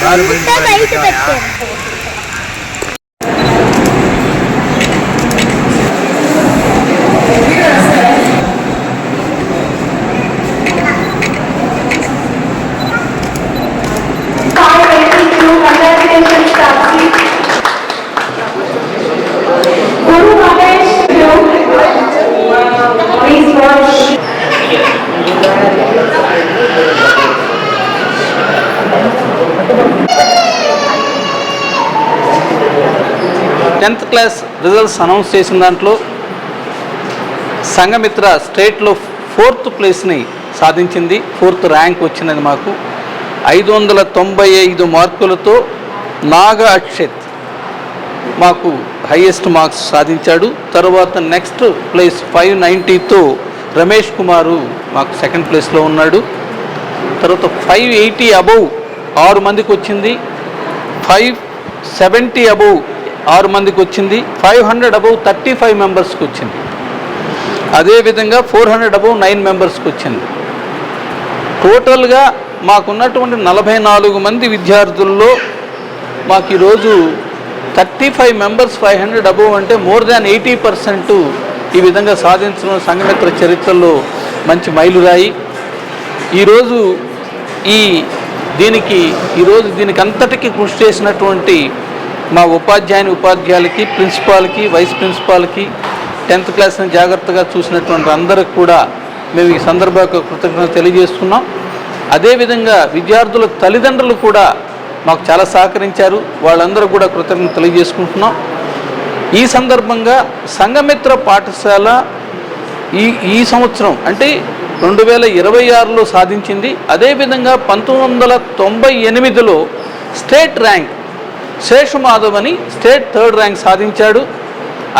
బయట పెట్టారు. 10th class results announce చేసిన దాంట్లో సంఘమిత్ర స్టేట్లో 4th ప్లేస్ని సాధించింది. 4th ర్యాంక్ వచ్చినది మాకు 595 మార్కులతో. నాగ అక్షత్ మాకు హైయెస్ట్ మార్క్స్ సాధించాడు. తర్వాత నెక్స్ట్ ప్లేస్ 590తో రమేష్ కుమారు మాకు 2nd ప్లేస్లో ఉన్నాడు. తర్వాత 580 అబౌవ్ 6 మందికి వచ్చింది. 570 అబౌవ్ 6 మందికి వచ్చింది. 500 అబౌవ్ 35 మెంబర్స్కి వచ్చింది. అదేవిధంగా 400 అబౌవ్ 9 మెంబర్స్కి వచ్చింది. టోటల్గా మాకున్నటువంటి 44 మంది విద్యార్థుల్లో మాకు ఈరోజు 35 మెంబర్స్ 500 అబౌవ్ అంటే మోర్ దాన్ 80% ఈ విధంగా సాధించడం సంఘమిత్ర చరిత్రలో మంచి మైలురాయి. ఈరోజు దీనికి అంతటికీ కృషి చేసినటువంటి మా ఉపాధ్యాయులకి, ప్రిన్సిపాల్కి, వైస్ ప్రిన్సిపాల్కి, 10th క్లాస్ని జాగ్రత్తగా చూసినటువంటి అందరికి కూడా మేము ఈ సందర్భంగా కృతజ్ఞతలు తెలియజేస్తున్నాం. అదేవిధంగా విద్యార్థుల తల్లిదండ్రులు కూడా మాకు చాలా సహకరించారు. వాళ్ళందరూ కూడా కృతజ్ఞతలు తెలియజేసుకుంటున్నాం. ఈ సందర్భంగా సంఘమిత్ర పాఠశాల ఈ సంవత్సరం అంటే 2026లో సాధించింది. అదేవిధంగా 1998లో స్టేట్ ర్యాంక్ శేషమాధవ్ అని స్టేట్ 3rd ర్యాంక్ సాధించాడు.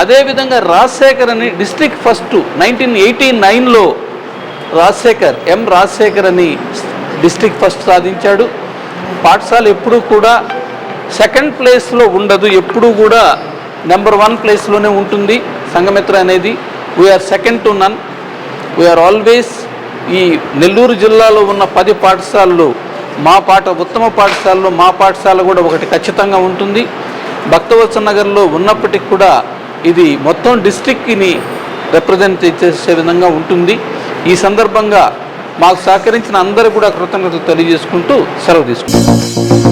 అదేవిధంగా రాజశేఖర్ అని డిస్ట్రిక్ట్ ఫస్ట్ 1989లో రాజశేఖర్ అని డిస్ట్రిక్ట్ ఫస్ట్ సాధించాడు. పాఠశాల ఎప్పుడూ కూడా 2nd ప్లేస్లో ఉండదు, ఎప్పుడూ కూడా నెంబర్ 1 ప్లేస్లోనే ఉంటుంది. సంఘమిత్ర అనేది we are second to none. We are always ఈ నెల్లూరు జిల్లాలో ఉన్న 10 పాఠశాలలు ఉత్తమ పాఠశాలలో మా పాఠశాల కూడా ఒకటి ఖచ్చితంగా ఉంటుంది. భక్తవత్సల నగర్లో ఉన్నప్పటికీ కూడా ఇది మొత్తం డిస్ట్రిక్ట్ని రిప్రజెంట్ చేసే విధంగా ఉంటుంది. ఈ సందర్భంగా మాకు సహకరించిన అందరూ కూడా కృతజ్ఞతలు తెలియజేసుకుంటూ సెలవు తీసుకుంటాం.